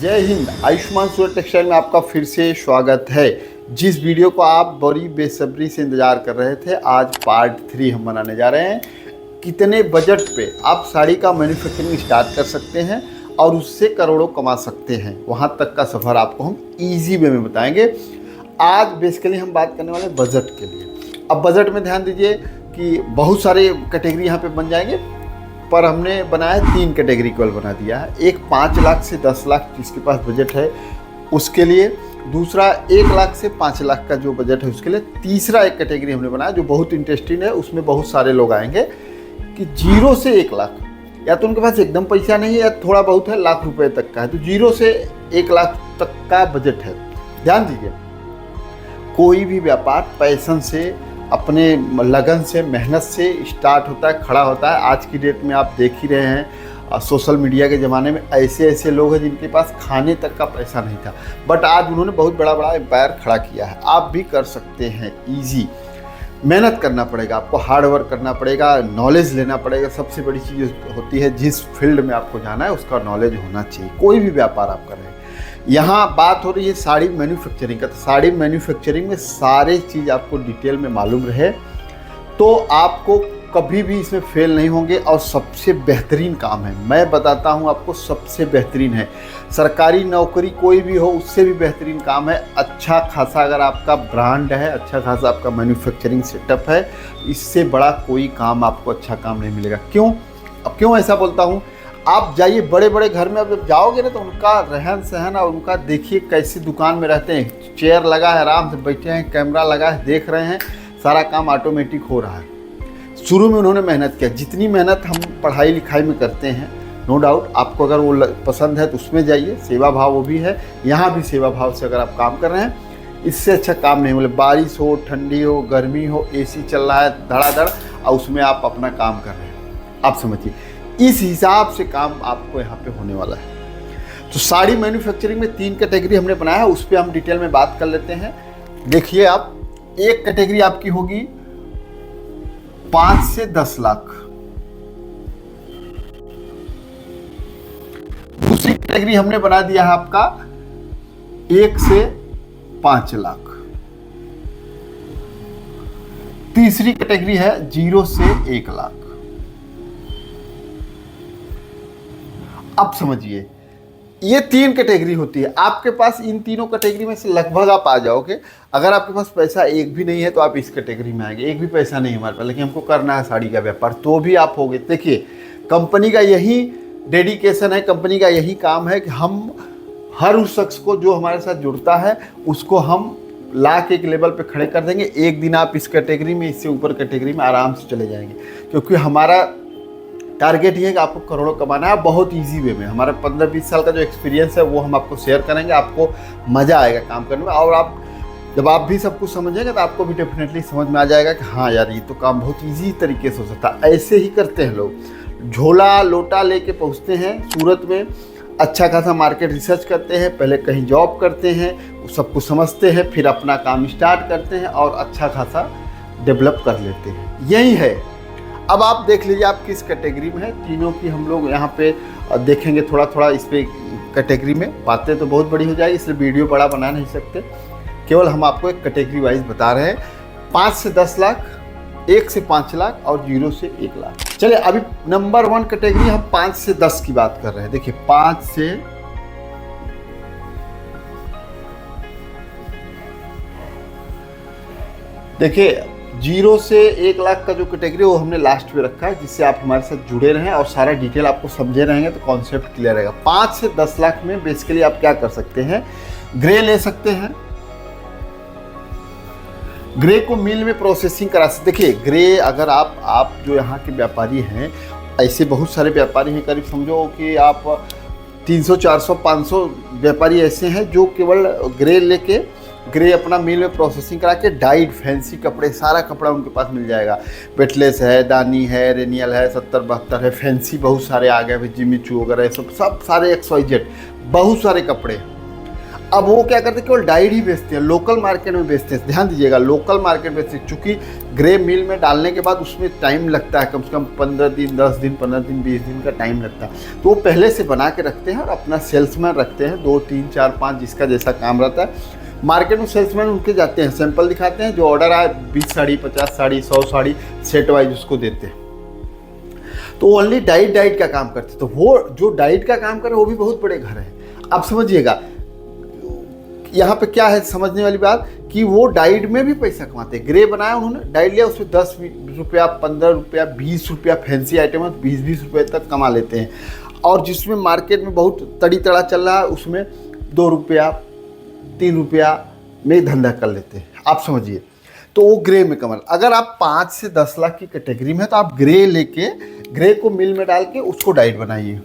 जय हिंद। आयुष्मान सूरत टेक्सटाइल में आपका फिर से स्वागत है। जिस वीडियो को आप बड़ी बेसब्री से इंतज़ार कर रहे थे, आज पार्ट 3 हम बनाने जा रहे हैं। कितने बजट पे आप साड़ी का मैन्युफैक्चरिंग स्टार्ट कर सकते हैं और उससे करोड़ों कमा सकते हैं, वहाँ तक का सफ़र आपको हम ईजी वे में बताएंगे। आज बेसिकली हम बात करने वाले बजट के लिए। अब बजट में ध्यान दीजिए कि बहुत सारे कैटेगरी यहाँ पे बन जाएंगे, पर हमने बनाया 3 कैटेगरी केवल बना दिया है। एक 5 लाख से 10 लाख जिसके पास बजट है उसके लिए, दूसरा 1 लाख से 5 लाख का जो बजट है उसके लिए, तीसरा एक कैटेगरी हमने बनाया जो बहुत इंटरेस्टिंग है। उसमें बहुत सारे लोग आएंगे कि 0 से 1 लाख, या तो उनके पास एकदम पैसा नहीं है या थोड़ा बहुत है, लाख रुपए तक का है, तो 0 से 1 लाख तक का बजट है। ध्यान दीजिए, कोई भी व्यापार पैशन से, अपने लगन से, मेहनत से स्टार्ट होता है, खड़ा होता है। आज की डेट में आप देख ही रहे हैं, सोशल मीडिया के ज़माने में ऐसे लोग हैं जिनके पास खाने तक का पैसा नहीं था, बट आज उन्होंने बहुत बड़ा एम्पायर खड़ा किया है। आप भी कर सकते हैं ईजी। मेहनत करना पड़ेगा, आपको हार्ड वर्क करना पड़ेगा, नॉलेज लेना पड़ेगा। सबसे बड़ी चीज़ होती है जिस फील्ड में आपको जाना है उसका नॉलेज होना चाहिए। कोई भी व्यापार आप कर रहे हैं। यहाँ बात हो रही है साड़ी मैन्युफैक्चरिंग का, तो साड़ी मैन्युफैक्चरिंग में सारे चीज़ आपको डिटेल में मालूम रहे तो आपको कभी भी इसमें फेल नहीं होंगे। और सबसे बेहतरीन काम है, मैं बताता हूँ आपको, सबसे बेहतरीन है। सरकारी नौकरी कोई भी हो उससे भी बेहतरीन काम है। अच्छा खासा अगर आपका ब्रांड है, अच्छा खासा आपका मैन्युफैक्चरिंग सेटअप है, इससे बड़ा कोई काम आपको अच्छा काम नहीं मिलेगा। क्यों? अब क्यों ऐसा बोलता हूँ, आप जाइए बड़े बड़े घर में, अब जब जाओगे ना तो उनका रहन सहन और उनका देखिए कैसी दुकान में रहते हैं। चेयर लगा है, आराम से बैठे हैं, कैमरा लगा है, देख रहे हैं, सारा काम ऑटोमेटिक हो रहा है। शुरू में उन्होंने मेहनत किया। जितनी मेहनत हम पढ़ाई लिखाई में करते हैं, नो डाउट आपको अगर वो पसंद है तो उसमें जाइए, सेवा भाव वो भी है। यहाँ भी सेवा भाव से अगर आप काम कर रहे हैं, इससे अच्छा काम नहीं। बोले बारिश हो, ठंडी हो, गर्मी हो, AC चल रहा है धड़ाधड़ और उसमें आप अपना काम कर रहे हैं। आप समझिए, इस हिसाब से काम आपको यहाँ पे होने वाला है। तो साड़ी मैन्युफैक्चरिंग में 3 कैटेगरी हमने बनाया है, उस पर हम डिटेल में बात कर लेते हैं। देखिए, आप एक कैटेगरी आपकी होगी 5 से 10 लाख, दूसरी कैटेगरी हमने बना दिया है आपका 1 से 5 लाख, तीसरी कैटेगरी है 0 से 1 लाख। अब समझिए, ये 3 कैटेगरी होती है। आपके पास इन तीनों कैटेगरी में से लगभग आप आ जाओगे। अगर आपके पास पैसा एक भी नहीं है तो आप इस कैटेगरी में आएंगे। एक भी पैसा नहीं है हमारे पास, लेकिन हमको करना है साड़ी का व्यापार, तो भी आप होगे। देखिए, कंपनी का यही डेडिकेशन है, कंपनी का यही काम है कि हम हर उस शख्स को जो हमारे साथ जुड़ता है उसको हम ला के एक लेवल पे खड़े कर देंगे। एक दिन आप इस कैटेगरी में, इससे ऊपर कैटेगरी में आराम से चले जाएंगे, क्योंकि हमारा टारगेट ये है कि आपको करोड़ों कमाना है बहुत इजी वे में। हमारा 15-20 साल का जो एक्सपीरियंस है वो हम आपको शेयर करेंगे। आपको मज़ा आएगा काम करने में, और आप जब आप भी सब कुछ समझेंगे तो आपको भी डेफिनेटली समझ में आ जाएगा कि हाँ यार, ये तो काम बहुत इजी तरीके से हो सकता है। ऐसे ही करते हैं लोग, झोला लोटा लेके पहुँचते हैं सूरत में, अच्छा खासा मार्केट रिसर्च करते हैं, पहले कहीं जॉब करते हैं, सब कुछ समझते हैं, फिर अपना काम स्टार्ट करते हैं और अच्छा खासा डेवलप कर लेते हैं। यही है। अब आप देख लीजिए आप किस कैटेगरी में है। तीनों की हम लोग यहाँ पे देखेंगे थोड़ा इस पे कैटेगरी में। बातें तो बहुत बड़ी हो जाएगी, इसलिए वीडियो बड़ा बना नहीं सकते, केवल हम आपको एक कैटेगरी वाइज बता रहे हैं। 5 से 10 लाख, 1 से 5 लाख और 0 से 1 लाख। चलिए, अभी नंबर 1 कैटेगरी हम 5 से 10 की बात कर रहे हैं। देखिए, 5 से देखिए 0 से 1 लाख का जो कैटेगरी वो हमने लास्ट में रखा है, जिससे आप हमारे साथ जुड़े रहें और सारा डिटेल आपको समझे रहेंगे तो कॉन्सेप्ट क्लियर रहेगा। 5 से 10 लाख में बेसिकली आप क्या कर सकते हैं, ग्रे ले सकते हैं। ग्रे को मिल में प्रोसेसिंग करा सकते। देखिए, ग्रे अगर आप जो यहाँ के व्यापारी हैं, ऐसे बहुत सारे व्यापारी हैं, करीब समझो कि आप 300, 400, 500 व्यापारी ऐसे हैं जो केवल ग्रे लेके, ग्रे अपना मिल में प्रोसेसिंग करा के डाइड फैंसी कपड़े, सारा कपड़ा उनके पास मिल जाएगा। वेटलेस है, दानी है, रेनियल है, 70-72 है, फैंसी बहुत सारे आ गए, जिमी चू वगैरह, सब सारे XYZ बहुत सारे कपड़े। अब वो क्या करते हैं, केवल डाइड ही बेचते हैं, लोकल मार्केट में बेचते हैं। ध्यान दीजिएगा, लोकल मार्केट में बेचते हैं, चूँकि ग्रे मिल में डालने के बाद उसमें टाइम लगता है, कम से कम 15 दिन, 10 दिन, 15 दिन, 20 दिन का टाइम लगता है। तो वो पहले से बना के रखते हैं और अपना सेल्समैन रखते हैं, 2, 3, 4, 5 जिसका जैसा काम रहता है। मार्केट में सेल्समैन उनके जाते हैं, सैंपल दिखाते हैं, जो ऑर्डर आए 20 साड़ी, 50 साड़ी, 100 साड़ी सेट वाइज उसको देते हैं। तो ओनली डाइट का काम करते। तो वो जो डाइट का काम करे वो भी बहुत बड़े घर हैं। अब समझिएगा यहाँ पे क्या है समझने वाली बात, कि वो डाइट में भी पैसा कमाते हैं। ग्रे बनाया उन्होंने, डाइट लिया, उसमें 10 रुपया, 15 रुपया, 20 रुपया, फैंसी आइटम है 20-20 रुपये तक कमा लेते हैं। और जिसमें मार्केट में बहुत तड़ी तड़ा चल रहा है उसमें 2 रुपया, 3 रुपया में धंधा कर लेते हैं। आप समझिए, तो वो ग्रे में कमल। अगर आप 5 से 10 लाख की कैटेगरी में है तो आप ग्रे लेके, ग्रे को मिल में डाल के उसको डाइट बनाइए।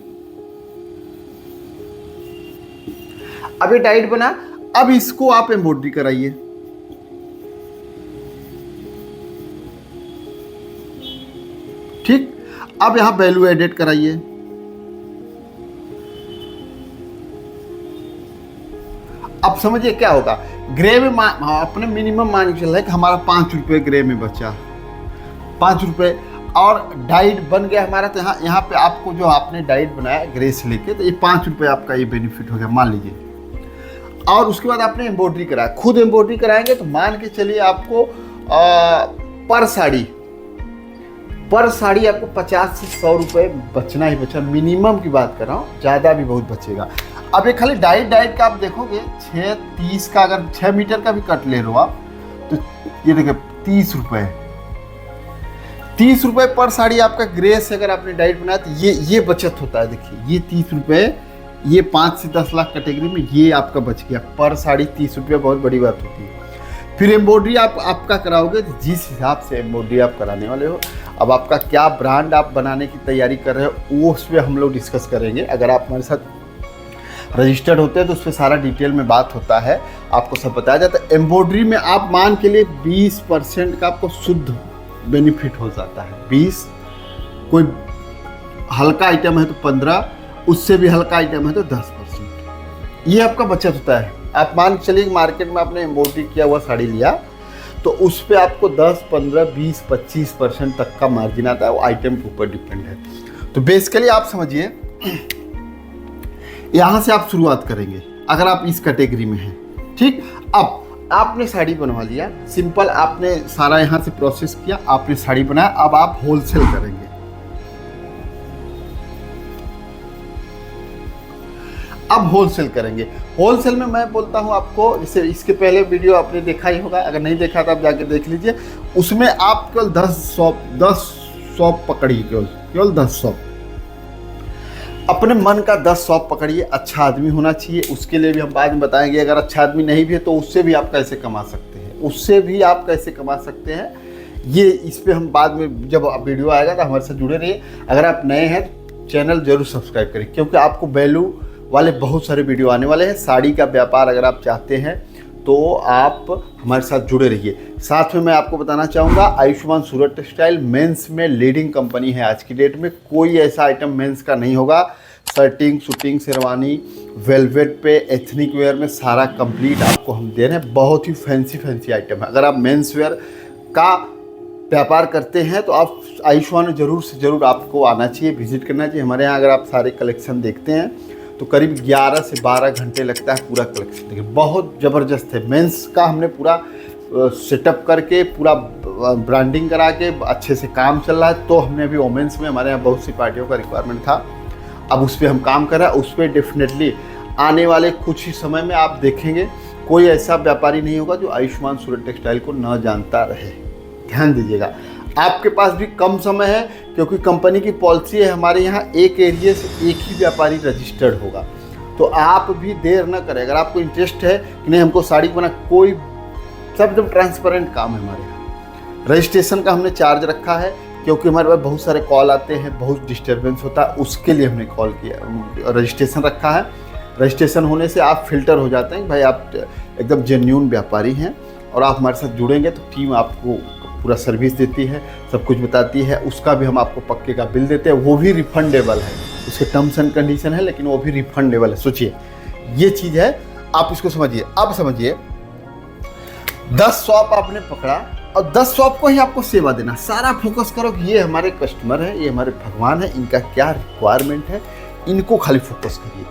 अब ये डाइट बना, अब इसको आप एम्ब्रॉयडरी कराइए। ठीक, अब यहां वैल्यू एडिट कराइए। अब समझिए क्या होगा, ग्रे में अपने मिनिमम मान के चल रहा है कि हमारा 5 रुपये ग्रे में बचा, 5 रुपये, और डाइट बन गया हमारा। तो यहाँ पे आपको जो आपने डाइट बनाया ग्रे से लेके, तो ये 5 रुपये आपका ये बेनिफिट हो गया मान लीजिए। और उसके बाद आपने एम्ब्रॉयडरी कराया, खुद एम्ब्रॉयडरी कराएंगे तो मान के चलिए आपको पर साड़ी आपको 50 से 100 रुपये बचना ही बचा, मिनिमम की बात कर रहा हूँ, ज़्यादा भी बहुत बचेगा। अब ये खाली डाइट का आप देखोगे 6-30 का, अगर 6 मीटर का भी कट ले लो आप, तो ये देखिए 30 रुपये, 30 रुपये पर साड़ी आपका ग्रे से अगर आपने डाइट बनाया तो ये बचत होता है। देखिए ये 30 रुपये, ये 5 से 10 लाख कैटेगरी में ये आपका बच गया पर साड़ी 30 रुपये, बहुत बड़ी बात होती है। फिर एम्ब्रॉयडरी आपका कराओगे तो जिस हिसाब से एम्ब्रॉयडरी आप कराने वाले हो, अब आपका क्या ब्रांड आप बनाने की तैयारी कर रहे हो वो उस पर हम लोग डिस्कस करेंगे। अगर आप हमारे साथ रजिस्टर्ड होते हैं तो उस पर सारा डिटेल में बात होता है, आपको सब बताया जाता है। एम्ब्रॉयडरी में आप मान के लिए 20% का आपको शुद्ध बेनिफिट हो जाता है। 20, कोई हल्का आइटम है तो 15, उससे भी हल्का आइटम है तो 10%, ये आपका बचत होता है। आप मान के चलिए मार्केट में आपने एम्ब्रॉयडरी किया हुआ साड़ी लिया तो उस पर आपको 10, 15, 20, 25% तक का मार्जिन आता है, वो आइटम के ऊपर डिपेंड है। तो बेसिकली आप समझिए, यहाँ से आप शुरुआत करेंगे अगर आप इस कैटेगरी में हैं। ठीक, अब आपने साड़ी बनवा लिया, सिंपल आपने सारा यहाँ से प्रोसेस किया, आपने साड़ी बनाया, अब आप होलसेल करेंगे। अब होलसेल करेंगे। होलसेल में मैं बोलता हूँ आपको, जैसे इसके पहले वीडियो आपने देखा ही होगा, अगर नहीं देखा तो आप जाके देख लीजिए। उसमें आप केवल 10 शॉप पकड़िए, केवल 10 शॉप, अपने मन का 10 शॉप पकड़िए। अच्छा आदमी होना चाहिए, उसके लिए भी हम बाद में बताएंगे। अगर अच्छा आदमी नहीं भी है तो उससे भी आप कैसे कमा सकते हैं, ये इस पर हम बाद में जब वीडियो आएगा तो हमारे साथ जुड़े रहिए। अगर आप नए हैं चैनल जरूर सब्सक्राइब करें, क्योंकि आपको वैल्यू वाले बहुत सारे वीडियो आने वाले हैं। साड़ी का व्यापार अगर आप चाहते हैं तो आप हमारे साथ जुड़े रहिए। साथ में मैं आपको बताना चाहूँगा, आयुष्मान सूरत टेक्सटाइल मेंस में लीडिंग कंपनी है। आज की डेट में कोई ऐसा आइटम मेंस का नहीं होगा। शर्टिंग, शूटिंग, शेरवानी, वेलवेट पे, एथनिक वेयर में सारा कंप्लीट आपको हम दे रहे हैं। बहुत ही फैंसी आइटम है। अगर आप मेंस वेयर का व्यापार करते हैं तो आप आयुष्मान में ज़रूर से ज़रूर आपको आना चाहिए, विजिट करना चाहिए। हमारे यहाँ अगर आप सारे कलेक्शन देखते हैं तो करीब 11 से 12 घंटे लगता है पूरा कलेक्शन। देखिए बहुत ज़बरदस्त है। मेंस का हमने पूरा सेटअप करके, पूरा ब्रांडिंग करा के अच्छे से काम चल रहा है। तो हमने अभी वोमेंस में, हमारे यहाँ बहुत सी पार्टियों का रिक्वायरमेंट था, अब उस पर हम काम कर रहे हैं। उस पर डेफिनेटली आने वाले कुछ ही समय में आप देखेंगे कोई ऐसा व्यापारी नहीं होगा जो आयुष्मान सूरत टेक्सटाइल को न जानता रहे। ध्यान दीजिएगा, आपके पास भी कम समय है, क्योंकि कंपनी की पॉलिसी है हमारे यहाँ एक एरिया से एक ही व्यापारी रजिस्टर्ड होगा। तो आप भी देर न करें। अगर आपको इंटरेस्ट है कि नहीं हमको साड़ी बना, कोई सब एकदम ट्रांसपेरेंट काम है हमारे यहाँ। रजिस्ट्रेशन का हमने चार्ज रखा है, क्योंकि हमारे पास बहुत सारे कॉल आते हैं, बहुत डिस्टर्बेंस होता है, उसके लिए हमने कॉल किया, रजिस्ट्रेशन रखा है। रजिस्ट्रेशन होने से आप फिल्टर हो जाते हैं, भाई आप एकदम जेन्युइन व्यापारी हैं और आप हमारे साथ जुड़ेंगे तो टीम आपको पूरा सर्विस देती है, सब कुछ बताती है। उसका भी हम आपको पक्के का बिल देते हैं, वो भी रिफंडेबल है। उसके टर्म्स एंड कंडीशन है, लेकिन वो भी रिफंडेबल है। सोचिए ये चीज़ है। आप इसको समझिए। अब समझिए 10 शॉप आपने पकड़ा और 10 शॉप को ही आपको सेवा देना। सारा फोकस करो कि ये हमारे कस्टमर है, ये हमारे भगवान है, इनका क्या रिक्वायरमेंट है, इनको खाली फोकस करिए।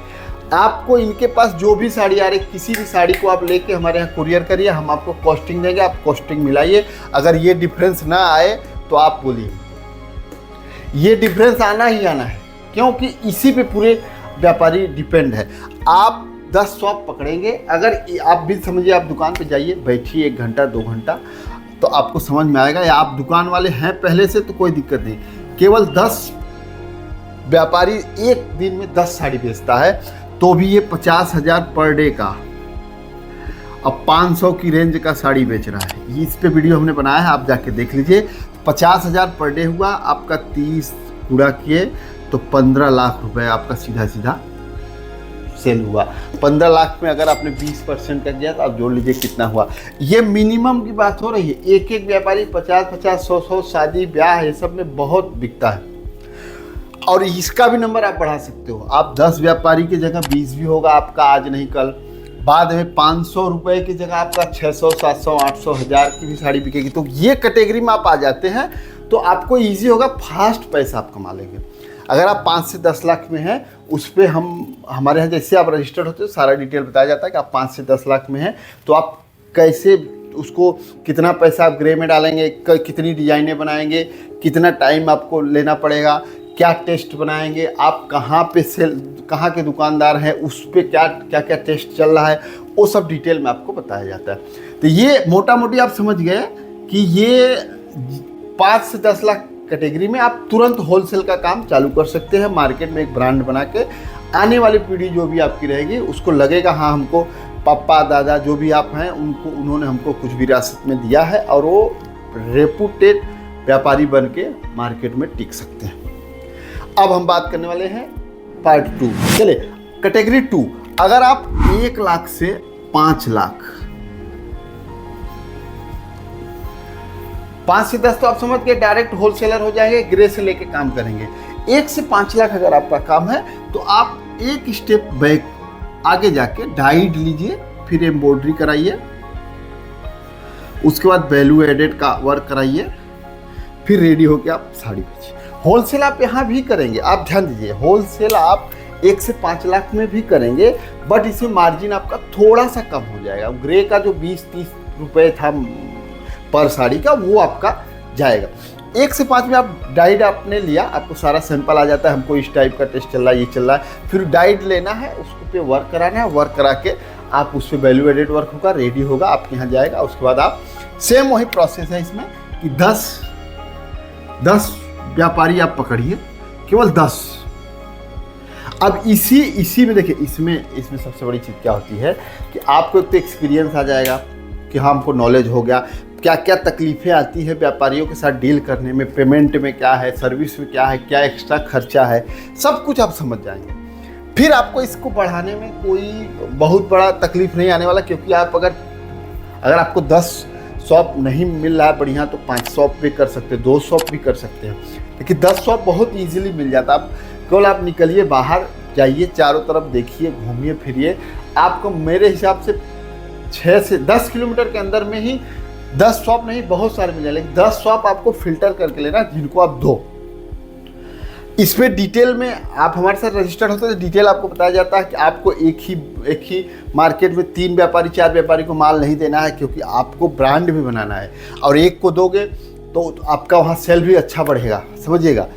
आपको इनके पास जो भी साड़ी आ रही, किसी भी साड़ी को आप लेके हमारे यहाँ कुरियर करिए, हम आपको कॉस्टिंग देंगे, आप कॉस्टिंग मिलाइए। अगर ये डिफरेंस ना आए तो आप बोलिए। ये डिफरेंस आना ही आना है, क्योंकि इसी पे पूरे व्यापारी डिपेंड है। आप 10 शॉप पकड़ेंगे, अगर आप भी समझिए, आप दुकान पे जाइए, बैठिए 1 घंटा 2 घंटा, तो आपको समझ में आएगा। या आप दुकान वाले हैं पहले से तो कोई दिक्कत नहीं। केवल 10 व्यापारी एक दिन में 10 साड़ी बेचता है, तो भी ये 50,000 पर डे का, अब 500 की रेंज का साड़ी बेच रहा है। इस पे वीडियो हमने बनाया है, आप जाके देख लीजिए। 50,000 पर डे हुआ आपका, 30 पूरा किए तो 15 लाख रुपए आपका सीधा सीधा सेल हुआ। 15 लाख में अगर आपने 20% का किया तो आप जोड़ लीजिए कितना हुआ। ये मिनिमम की बात हो रही है। एक एक व्यापारी 50-50, 100-100 शादी ब्याह ये सब में बहुत बिकता है, और इसका भी नंबर आप बढ़ा सकते हो। आप 10 व्यापारी की जगह 20 भी होगा आपका, आज नहीं कल। बाद में 500 रुपये की जगह आपका 600, 700, 800, 1000 की भी साड़ी बिकेगी। तो ये कैटेगरी में आप आ जाते हैं तो आपको ईजी होगा, फास्ट पैसा आप कमा लेंगे। अगर आप 5 से 10 लाख में हैं, उस पर हमारे यहाँ जैसे आप रजिस्टर्ड होते हो सारा डिटेल बताया जाता है कि आप 5 से 10 लाख में हैं तो आप कैसे उसको, कितना पैसा आप ग्रे में डालेंगे, कितनी डिजाइनें बनाएंगे, कितना टाइम आपको लेना पड़ेगा, क्या टेस्ट बनाएंगे, आप कहाँ पे सेल, कहाँ के दुकानदार हैं, उस पर क्या क्या टेस्ट चल रहा है, वो सब डिटेल में आपको बताया जाता है। तो ये मोटा मोटी आप समझ गए कि ये 5 से 10 लाख कैटेगरी में आप तुरंत होलसेल का काम चालू कर सकते हैं। मार्केट में एक ब्रांड बना के आने वाली पीढ़ी जो भी आपकी रहेगी उसको लगेगा हाँ, हमको पापा दादा जो भी आप हैं उन्होंने हमको कुछ विरासत में दिया है, और वो रेपुटेड व्यापारी बन के मार्केट में टिक सकते हैं। अब हम बात करने वाले हैं पार्ट 2। चलिए कैटेगरी 2। अगर आप 1 लाख से 5 लाख, 5 से 10 तो आप समझ के डायरेक्ट होलसेलर हो जाएंगे, ग्रे से लेके काम करेंगे। 1 से 5 लाख अगर आपका काम है तो आप एक स्टेप बैक आगे जाके डाइड लीजिए, फिर एम्ब्रॉयडरी कराइए, उसके बाद वैल्यू एडेड का वर्क कराइए, फिर रेडी होके आप साड़ी बेचिए। होलसेल आप यहाँ भी करेंगे, आप ध्यान दीजिए, होलसेल आप 1 से 5 लाख में भी करेंगे, बट इसमें मार्जिन आपका थोड़ा सा कम हो जाएगा। ग्रे का जो 20-30 रुपये था पर साड़ी का, वो आपका जाएगा। 1 से 5 में आप डाइड आपने लिया, आपको सारा सैंपल आ जाता है, हमको इस टाइप का टेस्ट चल रहा है, ये चल रहा है, फिर डाइड लेना है, उसको पे वर्क कराना है, वर्क करा के आप उस पर वैल्यू एडेड वर्क होगा, रेडी होगा, आपके यहाँ जाएगा। उसके बाद आप सेम वही प्रोसेस है इसमें कि 10 व्यापारी आप पकड़िए, केवल 10। अब इसी में देखिए, इसमें सबसे बड़ी चीज़ क्या होती है कि आपको एक तो एक्सपीरियंस आ जाएगा कि हाँ, हमको नॉलेज हो गया, क्या क्या तकलीफ़ें आती है व्यापारियों के साथ डील करने में, पेमेंट में क्या है, सर्विस में क्या है, क्या एक्स्ट्रा खर्चा है, सब कुछ आप समझ जाएंगे। फिर आपको इसको बढ़ाने में कोई बहुत बड़ा तकलीफ नहीं आने वाला, क्योंकि आप अगर आपको 10 शॉप नहीं मिल रहा है बढ़िया तो 5 शॉप भी कर सकते हैं, 2 शॉप भी कर सकते हैं, लेकिन 10 शॉप बहुत ईजिली मिल जाता है। केवल आप निकलिए बाहर, जाइए, चारों तरफ देखिए, घूमिए फिरिए, आपको मेरे हिसाब से 6 से 10 किलोमीटर के अंदर में ही 10 शॉप नहीं, बहुत सारे मिल जाए, लेकिन 10 शॉप आपको फिल्टर करके लेना जिनको आप दो। इसमें डिटेल में आप हमारे साथ रजिस्टर्ड होते हैं तो डिटेल आपको बताया जाता है कि आपको एक ही मार्केट में 3 व्यापारी 4 व्यापारी को माल नहीं देना है, क्योंकि आपको ब्रांड भी बनाना है, और एक को दोगे तो आपका वहाँ सेल भी अच्छा बढ़ेगा, समझिएगा।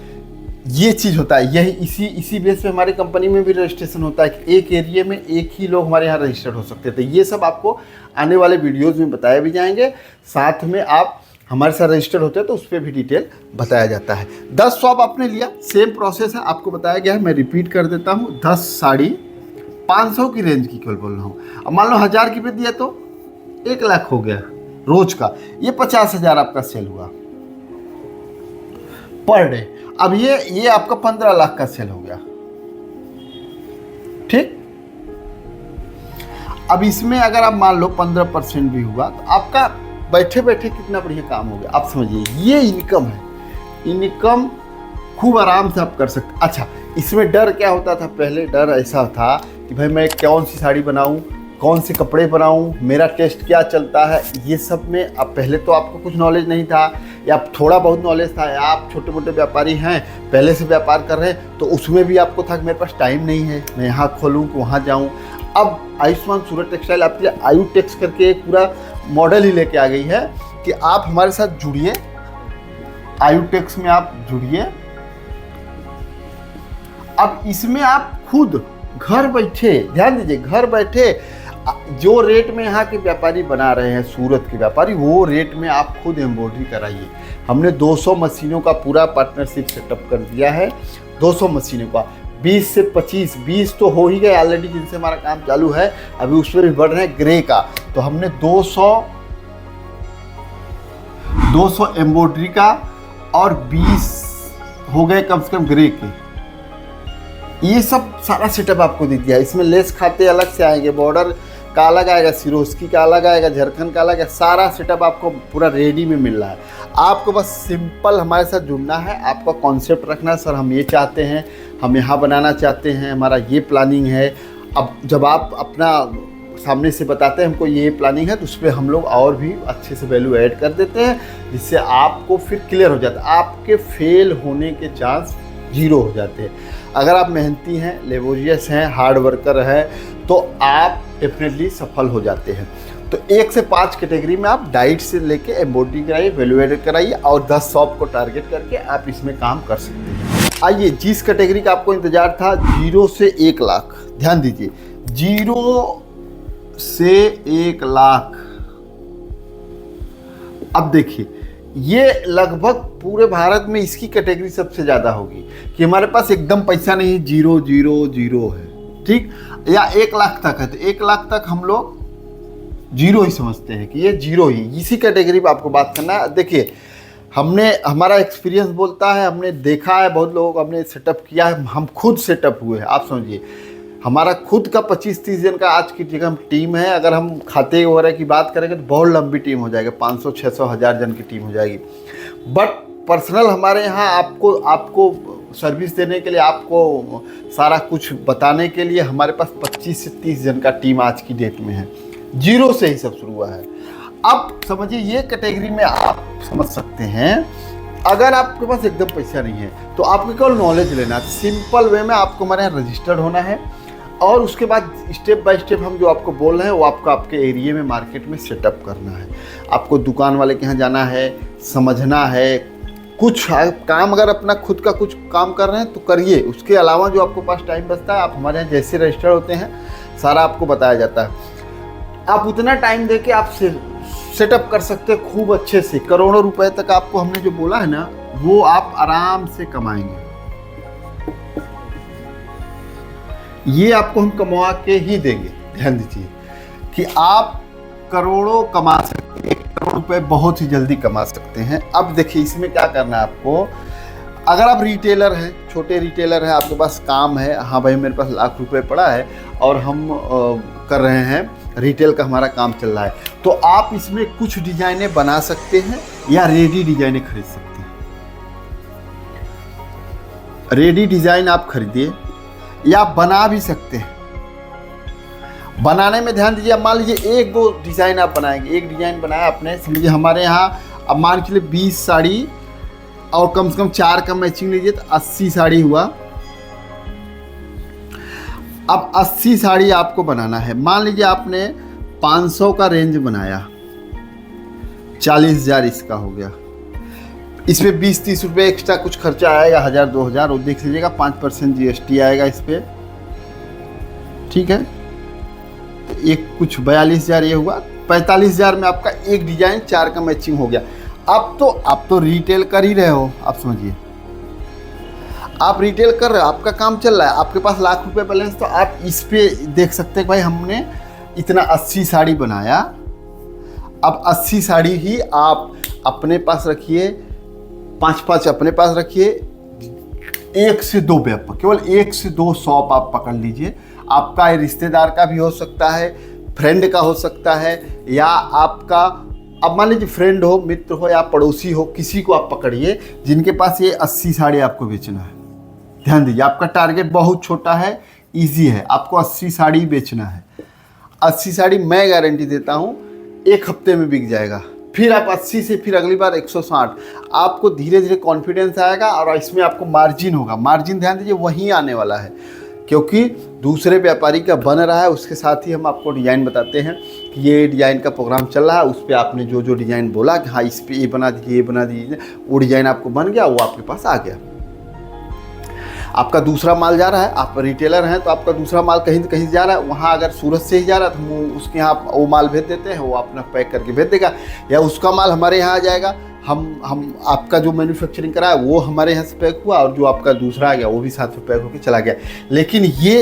ये चीज़ होता है, यही इसी बेस पे हमारी कंपनी में भी रजिस्ट्रेशन होता है कि एक एरिया में एक ही लोग हमारे यहाँ रजिस्टर्ड हो सकते थे। ये सब आपको आने वाले वीडियोज़ में बताया भी जाएंगे, साथ में आप हमारे साथ रजिस्टर्ड होते हैं तो उस पर भी डिटेल बताया जाता है। 10 शॉप आपने लिया, सेम प्रोसेस है, आपको बताया गया है, मैं रिपीट कर देता हूँ। 10 साड़ी 500 की रेंज की केवल बोल रहा हूँ। अब मान लो 1000 की पे दिया तो 1 लाख हो गया रोज का, ये 50,000 आपका सेल हुआ पर डे। अब ये आपका 15 लाख का सेल हो गया, ठीक। अब इसमें अगर आप मान लो 15% भी हुआ तो आपका बैठे बैठे कितना बढ़िया काम हो गया। आप समझिए, ये इनकम है, इनकम खूब आराम से आप कर सकते। अच्छा, इसमें डर क्या होता था, पहले डर ऐसा था कि भाई मैं कौन सी साड़ी बनाऊं, कौन से कपड़े बनाऊं, मेरा टेस्ट क्या चलता है, ये सब में अब पहले तो आपको कुछ नॉलेज नहीं था या थोड़ा बहुत नॉलेज था, या आप छोटे मोटे व्यापारी हैं पहले से व्यापार कर रहे हैं तो उसमें भी आपको था कि मेरे पास टाइम नहीं है, मैं यहाँ खोलूँ कि वहाँ जाऊँ। अब आयुष्मान सूरत टेक्सटाइल आपके लिए आयु टेक्स करके एक पूरा मॉडल ही लेके आ गई है कि आप हमारे साथ जुड़िए, आयु टेक्स में आप जुड़िए। अब इसमें आप खुद घर बैठे, ध्यान दीजिए, घर बैठे जो रेट में यहाँ के व्यापारी बना रहे हैं, सूरत के व्यापारी, वो रेट में आप खुद एम्ब्रॉयडरी कराइए। हमने 200 मशीनों का पूरा पार्टनरशिप सेटअप कर दिया है, 200 मशीनों का, 20 से 20 तो हो ही गए ऑलरेडी जिनसे हमारा काम चालू है, अभी उस पर भी बढ़ रहे हैं ग्रे का। तो हमने 200 एम्ब्रॉयडरी का और 20 हो गए कम से कम ग्रे के। ये सब सारा सेटअप आपको दे दिया है। इसमें लेस खाते अलग से आएंगे, बॉर्डर का अलग आएगा, सिरोस्की का अलग आएगा, झरखंड का अलग है, सारा सेटअप आपको पूरा रेडी में मिल रहा है। आपको बस सिंपल हमारे साथ जुड़ना है, आपका कॉन्सेप्ट रखना है, सर हम ये चाहते हैं, हम यहाँ बनाना चाहते हैं, हमारा ये प्लानिंग है। अब जब आप अपना सामने से बताते हैं हमको ये प्लानिंग है, तो उस पर हम लोग और भी अच्छे से वैल्यू ऐड कर देते हैं, जिससे आपको फिर क्लियर हो जाता है, आपके फेल होने के चांस 0 हो जाते हैं। अगर आप मेहनती हैं, लेबोरियस हैं, हार्ड वर्कर हैं, तो आप डेफिनेटली सफल हो जाते हैं। तो 1 से 5 कैटेगरी में आप डाइट से लेके एम्ब्रॉयडरी कराइए, वैल्यू एडेड कराइए और 10 शॉप को टारगेट करके आप इसमें काम कर सकते हैं। आइए, जिस कैटेगरी का आपको इंतजार था 0 से 1 लाख, ध्यान दीजिए, 0 से 1 लाख। अब देखिए, ये लगभग पूरे भारत में इसकी कैटेगरी सबसे ज़्यादा होगी कि हमारे पास एकदम पैसा नहीं, 0 0 0 है, ठीक, या 1 लाख तक है, तो 1 लाख तक हम लोग 0 ही समझते हैं कि ये 0 ही, इसी कैटेगरी पे आपको बात करना है। देखिए, हमारा एक्सपीरियंस बोलता है, हमने देखा है, बहुत लोगों को हमने सेटअप किया है, हम खुद सेटअप हुए हैं। आप समझिए, हमारा खुद का 25-30 जन का आज की जगह हम टीम है। अगर हम खाते वगैरह की बात करेंगे तो बहुत लंबी टीम हो जाएगी, 500 600 1000 जन की टीम हो जाएगी। बट पर्सनल हमारे यहाँ आपको सर्विस देने के लिए, आपको सारा कुछ बताने के लिए हमारे पास 25 से 30 जन का टीम आज की डेट में है। 0 से ही सब शुरू हुआ है। अब समझिए, ये कैटेगरी में आप समझ सकते हैं, अगर आपके पास एकदम पैसा नहीं है तो आपको केवल नॉलेज लेना है। सिंपल वे में आपको हमारे यहाँ रजिस्टर्ड होना है और उसके बाद स्टेप बाय स्टेप हम जो आपको बोल रहे हैं वो आपको आपके एरिया में, मार्केट में सेटअप करना है। आपको दुकान वाले के यहाँ जाना है, समझना है, कुछ काम अगर अपना खुद का कुछ काम कर रहे हैं तो करिए, उसके अलावा जो आपको पास टाइम बचता है, आप हमारे यहाँ जैसे रजिस्टर होते हैं सारा आपको बताया जाता है। आप उतना टाइम दे के आप सेटअप कर सकते हैं खूब अच्छे से, करोड़ों रुपए तक आपको हमने जो बोला है ना, वो आप आराम से कमाएंगे। ये आपको हम कमा के ही देंगे, ध्यान दीजिए कि आप करोड़ों कमा सकते हैं, 1 करोड़ रुपए बहुत ही जल्दी कमा सकते हैं। अब देखिए, इसमें क्या करना है आपको, अगर आप रिटेलर हैं, छोटे रिटेलर हैं, आपके पास काम है, हाँ भाई मेरे पास लाख रुपए पड़ा है और हम कर रहे हैं, रिटेल का हमारा काम चल रहा है, तो आप इसमें कुछ डिजाइनें बना सकते हैं या रेडी डिजाइनें खरीद सकते हैं। रेडी डिजाइन आप खरीदिए या बना भी सकते हैं। बनाने में ध्यान दीजिए, मान लीजिए 1-2 डिज़ाइन आप बनाएंगे, एक डिज़ाइन बनाया आपने, समझिए हमारे यहाँ अब मान के लिए 20 साड़ी और कम से कम 4 का मैचिंग लीजिए तो 80 साड़ी हुआ। अब 80 साड़ी आपको बनाना है, मान लीजिए आपने 500 का रेंज बनाया, 40,000 इसका हो गया, इसमें 20-30 रुपये एक्स्ट्रा कुछ खर्चा आएगा, 1000-2000, वो देख लीजिएगा, 5% GST आएगा इस पर, ठीक है। तो एक कुछ 42,000 ये हुआ, 45,000 में आपका एक डिजाइन 4 का मैचिंग हो गया। अब तो रिटेल कर ही रहे हो, आप समझिए, आप रिटेल कर रहे हो, आपका काम चल रहा है, आपके पास लाख रुपए बैलेंस, तो आप इस पे देख सकते हैं भाई हमने इतना 80 साड़ी बनाया। अब 80 साड़ी ही आप अपने पास रखिए, 5-5 अपने पास रखिए, 1 से 2 व्यापार, केवल 1 से 2 शॉप आप पकड़ लीजिए। आपका रिश्तेदार का भी हो सकता है, फ्रेंड का हो सकता है, या आपका, अब मान लीजिए फ्रेंड हो, मित्र हो या पड़ोसी हो, किसी को आप पकड़िए जिनके पास ये 80 साड़ी आपको बेचना है। ध्यान दीजिए, आपका टारगेट बहुत छोटा है, इजी है, आपको 80 साड़ी बेचना है। 80 साड़ी मैं गारंटी देता हूँ 1 हफ्ते में बिक जाएगा। फिर आप 80 से फिर अगली बार 160, आपको धीरे धीरे कॉन्फिडेंस आएगा और इसमें आपको मार्जिन होगा। मार्जिन ध्यान दीजिए वहीं आने वाला है, क्योंकि दूसरे व्यापारी का बन रहा है, उसके साथ ही हम आपको डिज़ाइन बताते हैं कि ये डिज़ाइन का प्रोग्राम चल रहा है, उस पर आपने जो जो डिज़ाइन बोला कि हाँ इस पर ये बना दीजिए, ये बना दीजिए, वो डिज़ाइन आपको बन गया, वो आपके पास आ गया। आपका दूसरा माल जा रहा है, आप रिटेलर हैं तो आपका दूसरा माल कहीं कहीं जा रहा है, वहाँ अगर सूरत से ही जा रहा है तो हम उसके यहाँ वो माल भेज देते हैं, वो अपना पैक करके भेज देगा, या उसका माल हमारे यहाँ आ जाएगा। हम आपका जो मैन्युफैक्चरिंग करा है वो हमारे यहाँ से पैक हुआ और जो आपका दूसरा आ गया वो भी साथ में पैक होकर चला गया। लेकिन ये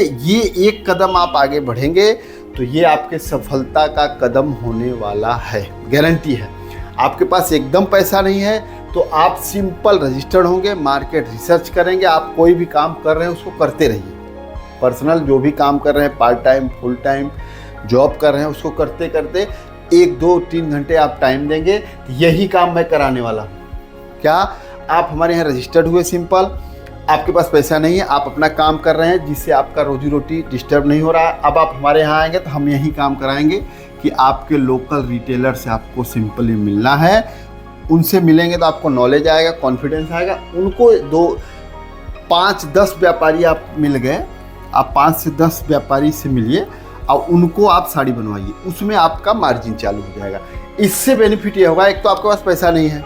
एक कदम आप आगे बढ़ेंगे तो ये आपके सफलता का कदम होने वाला है, गारंटी है। आपके पास एकदम पैसा नहीं है तो आप सिंपल रजिस्टर्ड होंगे, मार्केट रिसर्च करेंगे, आप कोई भी काम कर रहे हैं उसको करते रहिए। पर्सनल जो भी काम कर रहे हैं, part time full time job कर रहे हैं, उसको करते करते 1 2 3 घंटे आप टाइम देंगे, यही काम मैं कराने वाला हूँ। क्या आप हमारे यहाँ रजिस्टर्ड हुए, सिंपल, आपके पास पैसा नहीं है, आप अपना काम कर रहे हैं जिससे आपका रोजी रोटी डिस्टर्ब नहीं हो रहा है, अब आप हमारे यहाँ आएंगे तो हम यही काम कराएंगे कि आपके लोकल रिटेलर से आपको सिंपली मिलना है। उनसे मिलेंगे तो आपको नॉलेज आएगा, कॉन्फिडेंस आएगा। उनको 5-10 व्यापारी आप मिल गए, आप 5 से 10 व्यापारी से मिलिए और उनको आप साड़ी बनवाइए, उसमें आपका मार्जिन चालू हो जाएगा। इससे बेनिफिट ये होगा, एक तो आपके पास पैसा नहीं है,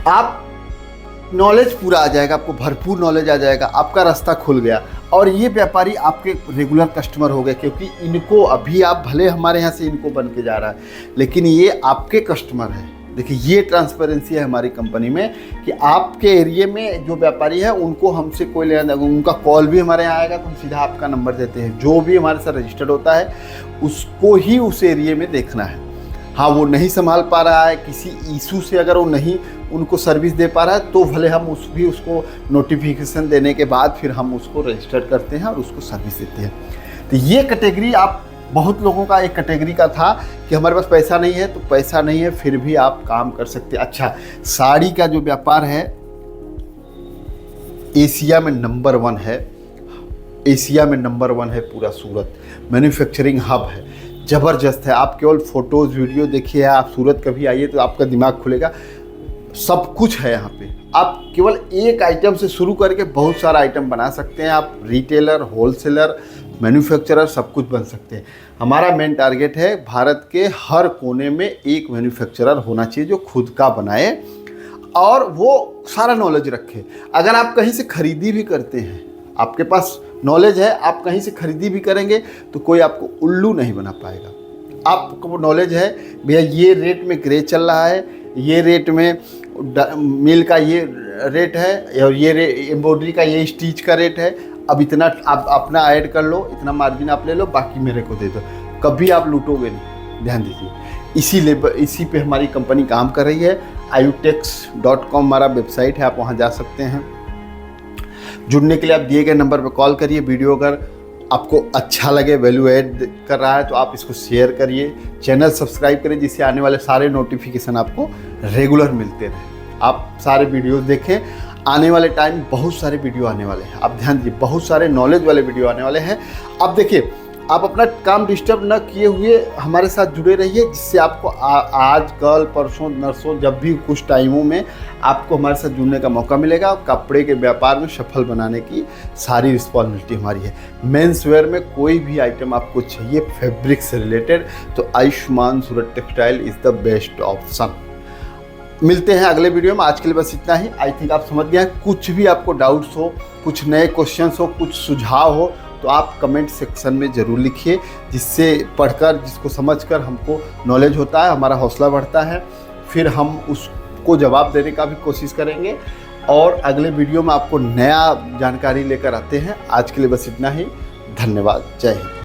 आप नॉलेज पूरा आ जाएगा, आपको भरपूर नॉलेज आ जाएगा, आपका रास्ता खुल गया और ये व्यापारी आपके रेगुलर कस्टमर हो गए, क्योंकि इनको अभी आप भले हमारे यहाँ से इनको बन के जा रहा है लेकिन ये आपके कस्टमर है। देखिए ये ट्रांसपेरेंसी है हमारी कंपनी में कि आपके एरिया में जो व्यापारी है उनको हमसे कोई लेना, उनका कॉल भी हमारे यहाँ आएगा तो हम सीधा आपका नंबर देते हैं। जो भी हमारे साथ रजिस्टर्ड होता है उसको ही उस एरिया में देखना है। हाँ वो नहीं संभाल पा रहा है, किसी इशू से अगर वो नहीं उनको सर्विस दे पा रहा है तो भले हम उसको नोटिफिकेशन देने के बाद फिर हम उसको रजिस्टर करते हैं और उसको सर्विस देते हैं। तो ये कैटेगरी आप बहुत लोगों का एक कैटेगरी का था कि हमारे पास पैसा नहीं है, तो पैसा नहीं है फिर भी आप काम कर सकते हैं। अच्छा, साड़ी का जो व्यापार है एशिया में नंबर 1 है, एशिया में नंबर 1 है पूरा सूरत, मैन्युफैक्चरिंग हब है, ज़बरदस्त है। आप केवल फ़ोटोज़ वीडियो देखिए, आप सूरत कभी आइए तो आपका दिमाग खुलेगा, सब कुछ है यहाँ पे। आप केवल एक आइटम से शुरू करके बहुत सारा आइटम बना सकते हैं। आप रिटेलर, होलसेलर, मैन्युफैक्चरर सब कुछ बन सकते हैं। हमारा मेन टारगेट है भारत के हर कोने में एक मैन्युफैक्चरर होना चाहिए जो खुद का बनाए और वो सारा नॉलेज रखे। अगर आप कहीं से खरीदी भी करते हैं, आपके पास नॉलेज है, आप कहीं से खरीदी भी करेंगे तो कोई आपको उल्लू नहीं बना पाएगा। आपको नॉलेज है भैया ये रेट में ग्रे चल रहा है, ये रेट में मिल का ये रेट है और ये एम्ब्रॉयडरी का ये स्टिच का रेट है, अब इतना आप अपना ऐड कर लो, इतना मार्जिन आप ले लो, बाकी मेरे को दे दो। कभी आप लूटोगे नहीं, ध्यान दीजिए। इसी पे हमारी कंपनी काम कर रही है। ayutex.com हमारा वेबसाइट है, आप वहाँ जा सकते हैं। जुड़ने के लिए आप दिए गए नंबर पर कॉल करिए। वीडियो अगर आपको अच्छा लगे, वैल्यू ऐड कर रहा है तो आप इसको शेयर करिए, चैनल सब्सक्राइब करिए जिससे आने वाले सारे नोटिफिकेशन आपको रेगुलर मिलते रहे। आप सारे वीडियोस देखें, आने वाले टाइम बहुत सारे वीडियो आने वाले हैं, आप ध्यान दीजिए, बहुत सारे नॉलेज वाले वीडियो आने वाले हैं। अब देखिए, आप अपना काम डिस्टर्ब न किए हुए हमारे साथ जुड़े रहिए, जिससे आपको आज कल परसों नरसों जब भी कुछ टाइमों में आपको हमारे साथ जुड़ने का मौका मिलेगा। कपड़े के व्यापार में सफल बनाने की सारी रिस्पॉन्सिबिलिटी हमारी है। मेंस वेयर में कोई भी आइटम आपको चाहिए फैब्रिक से रिलेटेड तो Ayushman Surat textile is the best option. मिलते हैं अगले वीडियो में। आज के लिए बस इतना ही। आई थिंक आप समझ गए हैं। कुछ भी आपको डाउट्स हो, कुछ नए क्वेश्चंस हो, कुछ सुझाव हो तो आप कमेंट सेक्शन में ज़रूर लिखिए, जिससे पढ़कर, जिसको समझकर हमको नॉलेज होता है, हमारा हौसला बढ़ता है, फिर हम उसको जवाब देने का भी कोशिश करेंगे और अगले वीडियो में आपको नया जानकारी लेकर आते हैं। आज के लिए बस इतना ही। धन्यवाद। जय हिंद।